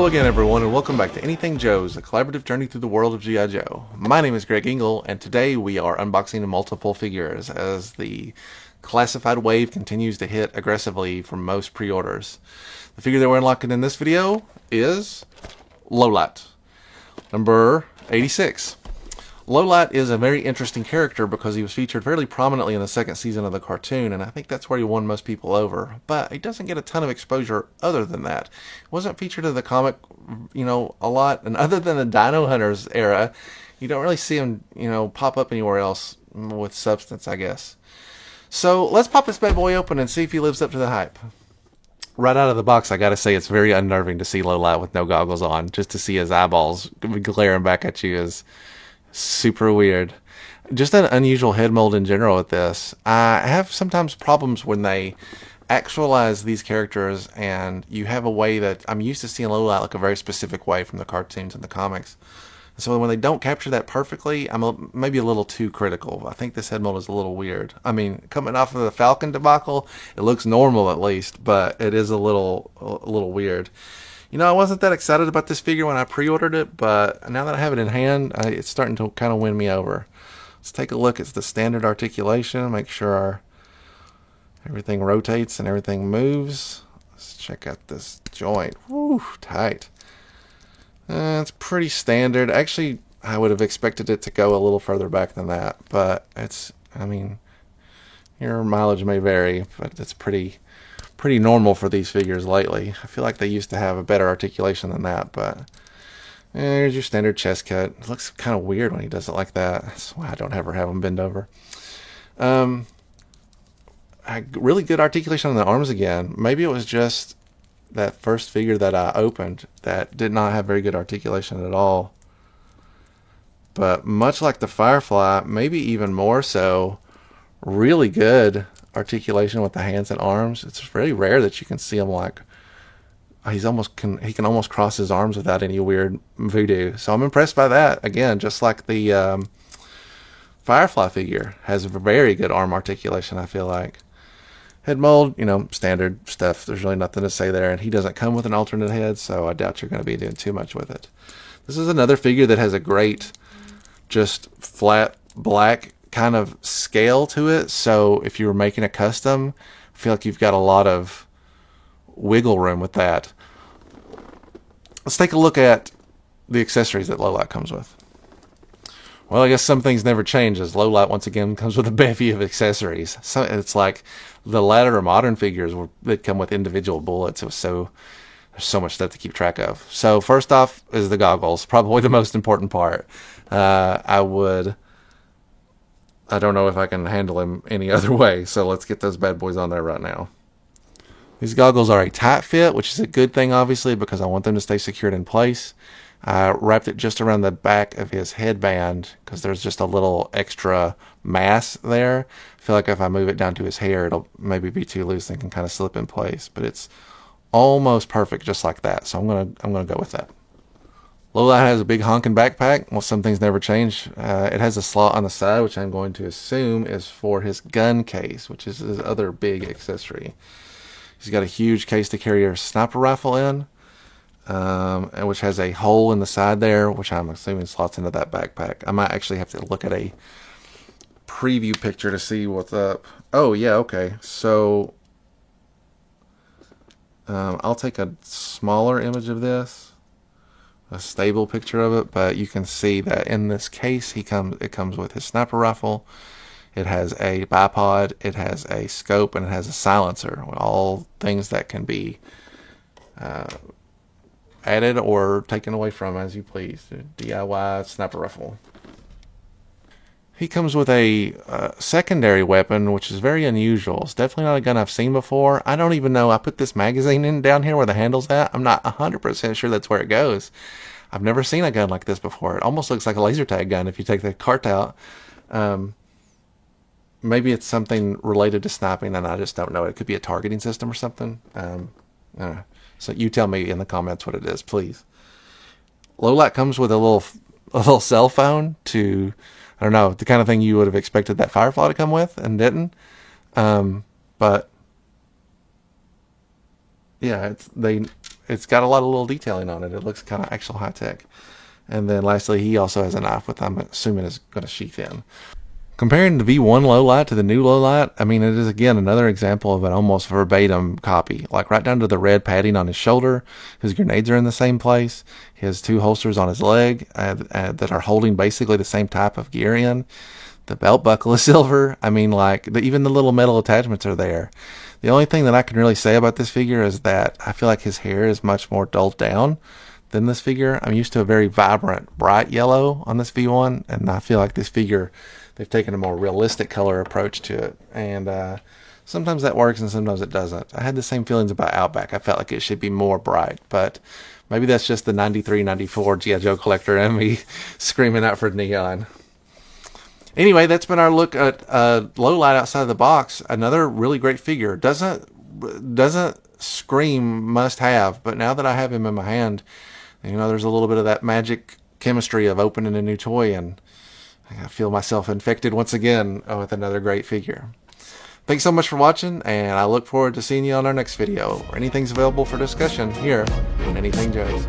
Hello again everyone, and welcome back to Anything Joe's, a collaborative journey through the world of G.I. Joe. My name is Greg Engel, and today we are unboxing multiple figures as the classified wave continues to hit aggressively for most pre-orders. The figure that we're unlocking in this video is Low-Light, number 86. Low-Light is a very interesting character because he was featured fairly prominently in the second season of the cartoon, and I think that's where he won most people over. But he doesn't get a ton of exposure other than that. He wasn't featured in the comic, a lot, and other than the Dino Hunters era, you don't really see him, pop up anywhere else with substance, I guess. So let's pop this bad boy open and see if he lives up to the hype. Right out of the box, I gotta say it's very unnerving to see Low-Light with no goggles on. Just to see his eyeballs glaring back at you is super weird. Just an unusual head mold in general with this. I have sometimes problems when they actualize these characters and you have a way that I'm used to seeing Low-Light like a very specific way from the cartoons and the comics. So when they don't capture that perfectly, I'm maybe a little too critical. I think this head mold is a little weird. I mean, coming off of the Falcon debacle, it looks normal at least, but it is a little weird. I wasn't that excited about this figure when I pre-ordered it, but now that I have it in hand, it's starting to kind of win me over. Let's take a look at the standard articulation, make sure everything rotates and everything moves. Let's check out this joint. Woo, tight. It's pretty standard. Actually, I would have expected it to go a little further back than that, but your mileage may vary, but it's pretty normal for these figures lately. I feel like they used to have a better articulation than that, but here's your standard chest cut. It looks kind of weird when he does it like that. That's why I don't ever have him bend over. Really good articulation on the arms again. Maybe it was just that first figure that I opened that did not have very good articulation at all. But much like the Firefly, maybe even more so, really good articulation with the hands and arms. It's very rare that you can see him like he can almost cross his arms without any weird voodoo. So I'm impressed by that. Again, just like the Firefly figure has very good arm articulation, I feel like. Head mold, standard stuff. There's really nothing to say there, and he doesn't come with an alternate head, so I doubt you're going to be doing too much with it. This is another figure that has a great just flat black kind of scale to it, so if you were making a custom, I feel like you've got a lot of wiggle room with that. Let's take a look at the accessories that Low-Light comes with. Well, I guess some things never change, as Low-Light once again comes with a bevy of accessories. So it's like the latter modern figures that come with individual bullets. There's so much stuff to keep track of. So first off is the goggles, probably the most important part. I don't know if I can handle him any other way, so let's get those bad boys on there right now. These goggles are a tight fit, which is a good thing, obviously, because I want them to stay secured in place. I wrapped it just around the back of his headband because there's just a little extra mass there. I feel like if I move it down to his hair, it'll maybe be too loose and can kind of slip in place, but it's almost perfect just like that, so I'm gonna go with that. Low-Light has a big honking backpack. Well, some things never change. It has a slot on the side, which I'm going to assume is for his gun case, which is his other big accessory. He's got a huge case to carry your sniper rifle in, and which has a hole in the side there, which I'm assuming slots into that backpack. I might actually have to look at a preview picture to see what's up. Oh, yeah, okay. So I'll take a smaller image of this, a stable picture of it, but you can see that in this case it comes with his sniper rifle. It has a bipod, it has a scope, and it has a silencer. All things that can be added or taken away from as you please. DIY sniper rifle. He comes with a secondary weapon, which is very unusual. It's definitely not a gun I've seen before. I don't even know. I put this magazine in down here where the handle's at. I'm not 100% sure that's where it goes. I've never seen a gun like this before. It almost looks like a laser tag gun if you take the cart out. Maybe it's something related to sniping, and I just don't know. It could be a targeting system or something. So you tell me in the comments what it is, please. Low-Light comes with a little cell phone to, I don't know, the kind of thing you would have expected that Firefly to come with and didn't. But yeah, it's got a lot of little detailing on it. It looks kind of actual high tech. And then lastly, he also has a knife, which I'm assuming is going to sheath in. Comparing the V1 low light to the new low light, I mean, it is again another example of an almost verbatim copy. Like right down to the red padding on his shoulder, his grenades are in the same place. His two holsters on his leg that are holding basically the same type of gear in. The belt buckle is silver. I mean, like even the little metal attachments are there. The only thing that I can really say about this figure is that I feel like his hair is much more dulled down than this figure. I'm used to a very vibrant, bright yellow on this V1, and I feel like this figure, they've taken a more realistic color approach to it. And sometimes that works and sometimes it doesn't. I had the same feelings about Outback. I felt like it should be more bright, but maybe that's just the 93, 94 G.I. Joe collector and me screaming out for neon. Anyway, that's been our look at low light outside of the box. Another really great figure. Doesn't scream must have, but now that I have him in my hand, there's a little bit of that magic chemistry of opening a new toy, and I feel myself infected once again with another great figure. Thanks so much for watching, and I look forward to seeing you on our next video, where anything's available for discussion here on Anything Joe's.